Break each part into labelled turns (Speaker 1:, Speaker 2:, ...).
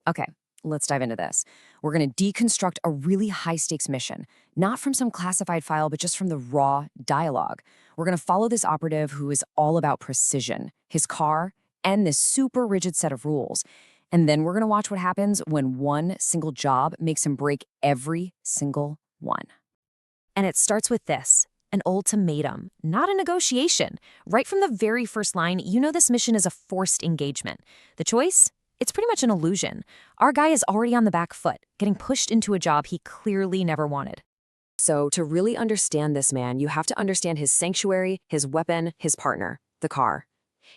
Speaker 1: Okay, let's dive into this. We're going to deconstruct a really high stakes mission, not from some classified file, but just from the raw dialogue. We're going to follow this operative who is all about precision, his car, and this super rigid set of rules. And then we're going to watch what happens when one single job makes him break every single one.
Speaker 2: And it starts with this, an ultimatum, not a negotiation. Right from the very first line, you know this mission is a forced engagement. The choice? It's pretty much an illusion. Our guy is already on the back foot, getting pushed into a job he clearly never wanted.
Speaker 1: So, to really understand this man, you have to understand his sanctuary, his weapon, his partner, the car.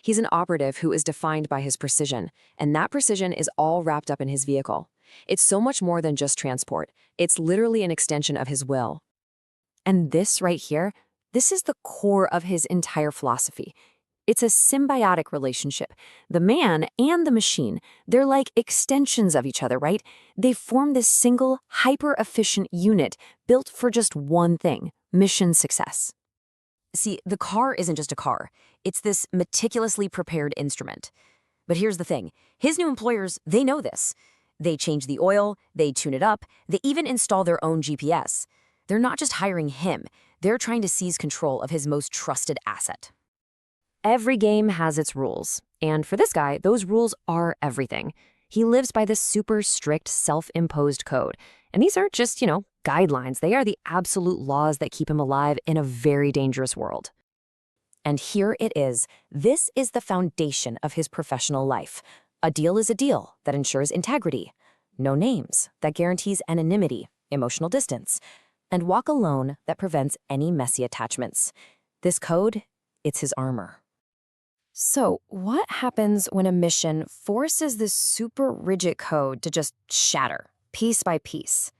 Speaker 1: He's an operative who is defined by his precision, and that precision is all wrapped up in his vehicle. It's so much more than just transport. It's literally an extension of his will.
Speaker 2: And this right here, this is the core of his entire philosophy. It's a symbiotic relationship. The man and the machine, they're like extensions of each other, right? They form this single, hyper-efficient unit built for just one thing, mission success.
Speaker 1: See, the car isn't just a car. It's this meticulously prepared instrument. But here's the thing. His new employers, they know this. They change the oil, they tune it up, they even install their own GPS. They're not just hiring him. They're trying to seize control of his most trusted asset. Every game has its rules, and for this guy, those rules are everything. He lives by this super strict self-imposed code, and these aren't just, guidelines. They are the absolute laws that keep him alive in a very dangerous world. And here it is. This is the foundation of his professional life. A deal is a deal that ensures integrity. No names, that guarantees anonymity, emotional distance, and walk alone that prevents any messy attachments. This code, it's his armor. So, what happens when a mission forces this super rigid code to just shatter, piece by piece?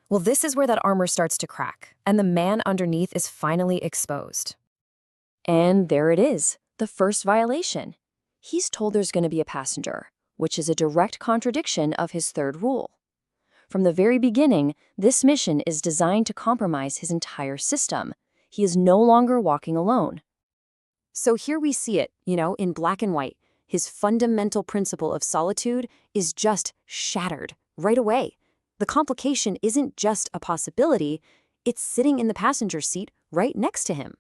Speaker 1: Well, this is where that armor starts to crack, and the man underneath is finally exposed. And there it is, the first violation. He's told there's going to be a passenger, which is a direct contradiction of his third rule. From the very beginning, this mission is designed to compromise his entire system. He is no longer walking alone. So here we see it, in black and white. His fundamental principle of solitude is just shattered right away. The complication isn't just a possibility, it's sitting in the passenger seat right next to him.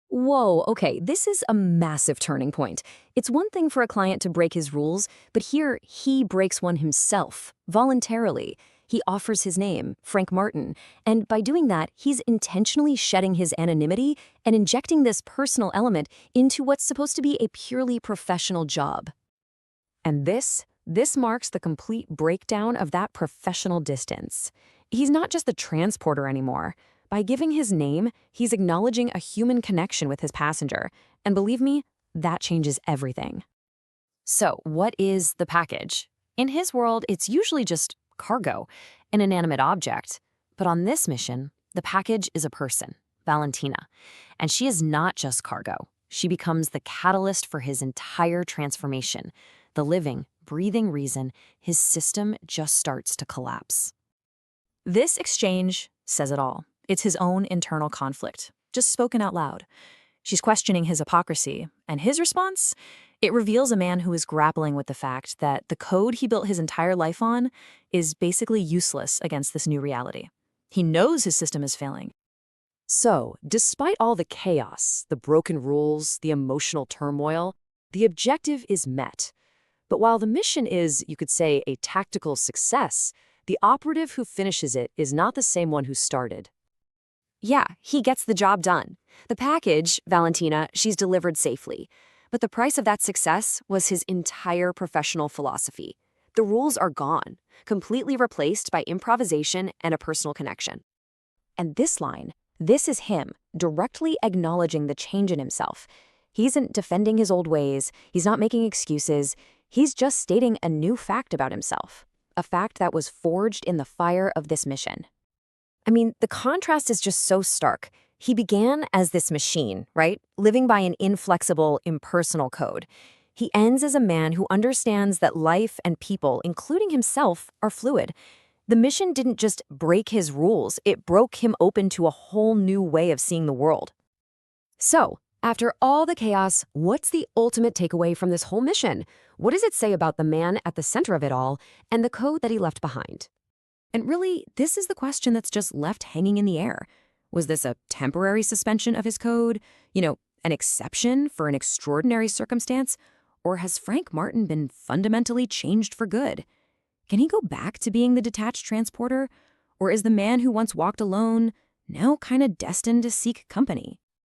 Speaker 1: Whoa, okay, this is a massive turning point. It's one thing for a client to break his rules, but here he breaks one himself, voluntarily. He offers his name, Frank Martin, and by doing that, he's intentionally shedding his anonymity and injecting this personal element into what's supposed to be a purely professional job. And this marks the complete breakdown of that professional distance. He's not just the transporter anymore. By giving his name, he's acknowledging a human connection with his passenger, and believe me, that changes everything. So, what is the package? In his world, it's usually just cargo, an inanimate object. But on this mission, the package is a person, Valentina. And she is not just cargo. She becomes the catalyst for his entire transformation, the living, breathing reason his system just starts to collapse. This exchange says it all. It's his own internal conflict, just spoken out loud. She's questioning his hypocrisy, and his response? It reveals a man who is grappling with the fact that the code he built his entire life on is basically useless against this new reality. He knows his system is failing. So, despite all the chaos, the broken rules, the emotional turmoil, the objective is met. But while the mission is, you could say, a tactical success, the operative who finishes it is not the same one who started. Yeah, he gets the job done. The package, Valentina, she's delivered safely. But the price of that success was his entire professional philosophy. The rules are gone, completely replaced by improvisation and a personal connection. And this line, this is him, directly acknowledging the change in himself. He isn't defending his old ways, he's not making excuses, he's just stating a new fact about himself. A fact that was forged in the fire of this mission. I mean, the contrast is just so stark. He began as this machine, right? Living by an inflexible, impersonal code. He ends as a man who understands that life and people, including himself, are fluid. The mission didn't just break his rules, it broke him open to a whole new way of seeing the world. So, After all the chaos, what's the ultimate takeaway from this whole mission? What does it say about the man at the center of it all and the code that he left behind? And really, this is the question that's just left hanging in the air. Was this a temporary suspension of his code? An exception for an extraordinary circumstance? Or has Frank Martin been fundamentally changed for good? Can he go back to being the detached transporter? Or is the man who once walked alone now kind of destined to seek company?